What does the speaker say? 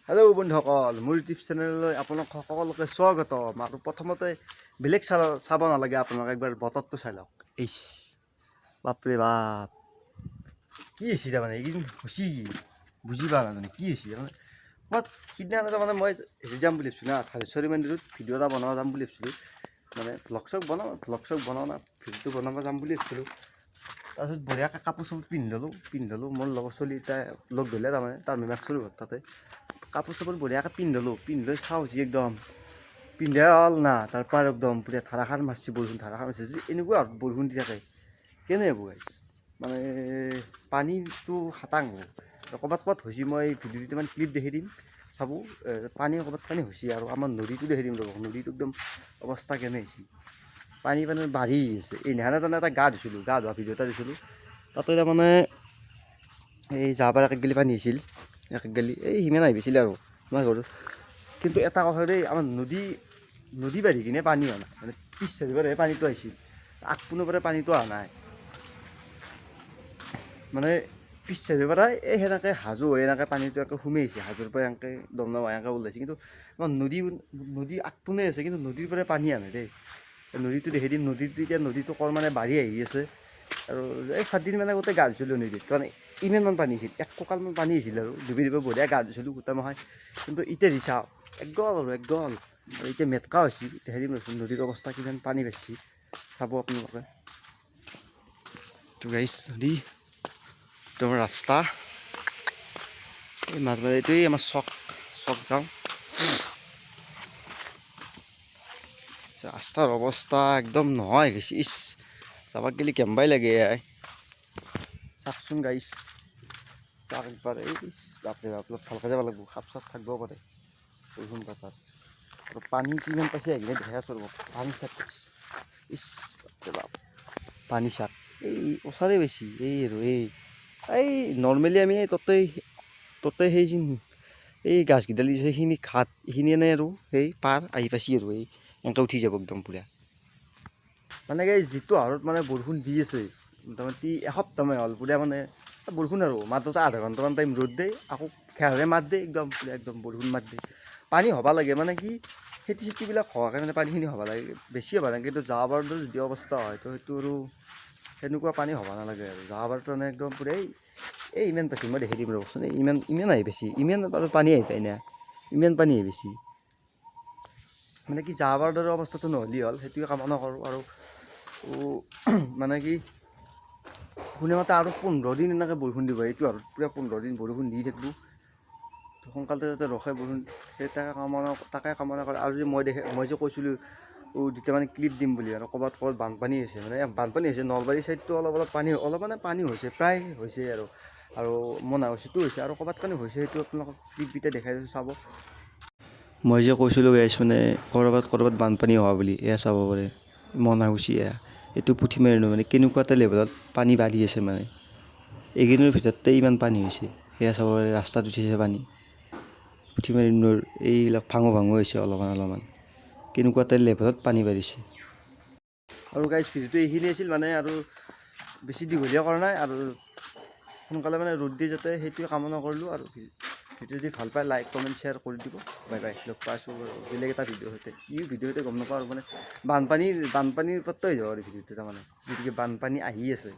Hello' বন্ধুসকল, মোৰ YouTube চেনেললৈ আপোনালোক সকলোকে স্বাগতম। আৰু প্ৰথমতে বেলেগ চাব নালাগে, আপোনালোকে একবাৰ বতৰটো চাই লওক। ইছ বাপৰে বাপ, কি হৈছে তাৰমানে এইকেইদিন হৈছে বুজি পোৱা নাজানে কি হৈছে তাৰমানে। মই সিদিনা তাৰমানে মই হেৰি যাম বুলি ভাবিছোঁ না, থানেশ্বৰী মন্দিৰত ভিডিঅ' এটা বনাব যাম বুলি ভাবিছিলোঁ। মানে ভ্লগ চগ বনাওঁ না, ভিডিঅ'টো বনাব যাম বুলি ভাবিছিলোঁ। তাৰপিছত বঢ়িয়াকৈ কাপোৰ চাপোৰ পিন্ধি মোৰ লগৰ ছোৱালী এতিয়া লগ ধৰিলে, তাৰমানে তাৰ মেমাকচুৰ ঘৰ তাতে। কাপোৰ চাপোৰ বঢ়িয়াকৈ পিন্ধি লৈ চাওঁ যি একদম পিন্ধা হ'ল না, তাৰপৰা একদম পুৰা ধাৰাসাৰ মাৰিছে বৰষুণ, ধাৰাসাৰ মাৰিছে যদি এনেকুৱা বৰষুণ দি থাকে কেনে হ'ব গাইছ। মানে পানীটো খাটাং হ'ব, ক'ৰবাত হৈছে। মই ভিডিঅ'টো মানে ক্লিপ দেখি দিম চাব, ক'ৰবাত পানী হৈছে। আৰু আমাৰ নদীটো দেখি দিম ৰ'ব, নদীটো একদম অৱস্থা কেনে হৈছে, পানী বাঢ়ি আছে। এইদিনাখনে তাৰমানে এটা গা ধোৱা ভিডিঅ' এটা দিছিলোঁ, তাতে তাৰমানে এই যাবাৰ এক গেলি পানী হৈছিল, এক গেলি এই সিমান আহিছিলে আৰু আমাৰ ঘৰত। কিন্তু এটা কথা দেই, আমাৰ নদী বাঢ়ি কিনে পানী হোৱা নাই, মানে পিছ চাৰিবাৰহে পানীটো আহিছিল, আগপিনৰ পৰা পানীটো অহা নাই। মানে পিছ চাৰিৰ পৰাই এই সেনেকৈ হাজো হৈ এনেকৈ পানীটো একে সোমাই আহিছে, হাজোৰ পৰা এনেকৈ দমদম এনেকৈ ওলাইছে। কিন্তু আমাৰ নদী আগপিনে আছে, কিন্তু নদীৰ পৰা পানী আনে দেই। নদীটো দেখি দিম, নদীটো মানে বাঢ়ি আহি আছে। আৰু এই 7 দিন মানে গোটেই গা ধুইছিলোঁ নদীত, কাৰণ ইমানমান পানী হৈছিল, এক কঁকালমান পানী হৈছিল। আৰু ডুবি বঢ়িয়া গা ধুইছিলোঁ গোটেই মাহে। কিন্তু এতিয়া চাওঁ একগল আৰু এতিয়া মেটকা হৈছে। হেৰি নদীৰ অৱস্থা কিমান পানী বাঢ়িছে চাব আপোনালোকে। তো গাইছ, নদী তোমাৰ ৰাস্তা এই এইটোৱেই আমাৰ চক গাঁও। ৰাস্তাৰ অৱস্থা একদম নোহোৱা হৈ গৈছে। ইছ যাবাক গেলি কেম্বাই লাগে চাওকচোন গাইছ, চাওক একবাৰ। এই বাপৰে বাপ, অলপ ভালকৈ যাব লাগিব, সাপ চাপ থাকিব পাৰে বৰষুণ বতৰ। আৰু পানী কিমান পাইছে আহিলে দেখাই আছোঁ ৰ'ব, পানী চাক। ইছ বাপৰে বাপ, পানী চাক এই ওচৰে বেছি। এই নৰ্মেলি আমি ততে সেই এই গাছকেইডাল সেইখিনি ঘাট এইখিনি এনে আৰু সেই পাৰ আহি পাইছি আৰু এই এনেকৈ উঠি যাব একদম পূৰা। মানে কি যিটো হাৰত মানে বৰষুণ দি আছে, মোটামুটি এসপ্তাহমান হ'ল পূৰা। মানে বৰষুণ আৰু মাত্ৰতে আধা ঘণ্টামান টাইম ৰ'দ দিয়ে, আকৌ খেৰে মাত দিয়ে, একদম বৰষুণ মাত দিয়ে। পানী হ'ব লাগে, মানে কি খেতি চেতিবিলাক হোৱাকৈ মানে পানীখিনি হ'ব লাগে, বেছি হ'ব লাগে। কিন্তু যোৱাবাৰতো যদি অৱস্থা হয় তো সেইটো আৰু সেনেকুৱা পানী হ'ব নালাগে। আৰু যোৱাবাৰতো মানে একদম পূৰা এই ইমান পাইছোঁ, মই দেখি দিম ৰ'বচোন। ইমান আহি পাইছে, ইমান বাৰু পানী আহি পায় না, ইমান পানী আহি পাইছে। মানে কি যোৱাবাৰ দৰে অৱস্থাটো নহ'লে হ'ল, সেইটোৱে কামনা কৰোঁ। আৰু মানে কি শুনামতে আৰু 15 দিন এনেকৈ বৰষুণ দিব, এইটো আৰু পূৰা 15 দিন বৰষুণ দি থাকিব। সোনকালতে যাতে ৰখাই বৰষুণ, তাকে কামনা কৰে। আৰু যে মই যে কৈছিলোঁ যেতিয়া মানে ক্লিপ দিম বুলি, আৰু ক'ৰবাত বানপানী হৈছে, মানে বানপানী হৈছে নলবাৰী ছাইডটো অলপ মানে পানী হৈছে, প্ৰায় হৈছে। আৰু মনাহছিতো হৈছে, আৰু ক'ৰবাত হৈছে, সেইটো আপোনালোকক ক্লিপকেইটা দেখাই দিছোঁ চাব। মই যে কৈছিলোঁ গাইছ, মানে ক'ৰবাত বানপানী হোৱা বুলি, এয়া চাব পাৰে মনাহুচি। এইটো পুঠিমাৰি মানে কেনেকুৱা এটা লেভেলত পানী বাঢ়ি আছে, মানে এইকেইদিনৰ ভিতৰতে ইমান পানী হৈছে। সেয়া চাব পাৰে, ৰাস্তাত উঠিছে পানী। পুঠিমাৰি নৈৰ এইবিলাক ভাঙো হৈছে অলপমান, কেনেকুৱা এটা লেভেলত পানী বাঢ়িছে। আৰু গাইছ ভিডিঅ'টো এইখিনি আছিল, মানে আৰু বেছি দীঘলীয়া কৰা নাই। আৰু সোনকালে মানে ৰ'দ দিয়ে যাতে, সেইটোৱে কামনা কৰিলোঁ। আৰু ভিডিঅ' যদি ভাল পায় লাইক কমেণ্ট শ্বেয়াৰ কৰি দিব। বাই বাই, লগ পাইছোঁ বেলেগ এটা ভিডিঅ'ৰ সৈতে। ভিডিঅ'তে গম নাপাওঁ আৰু মানে বানপানীৰ ওপৰতে হৈ যাব আৰু ভিডিঅ'টো। তাৰমানে গতিকে বানপানী আহি আছে।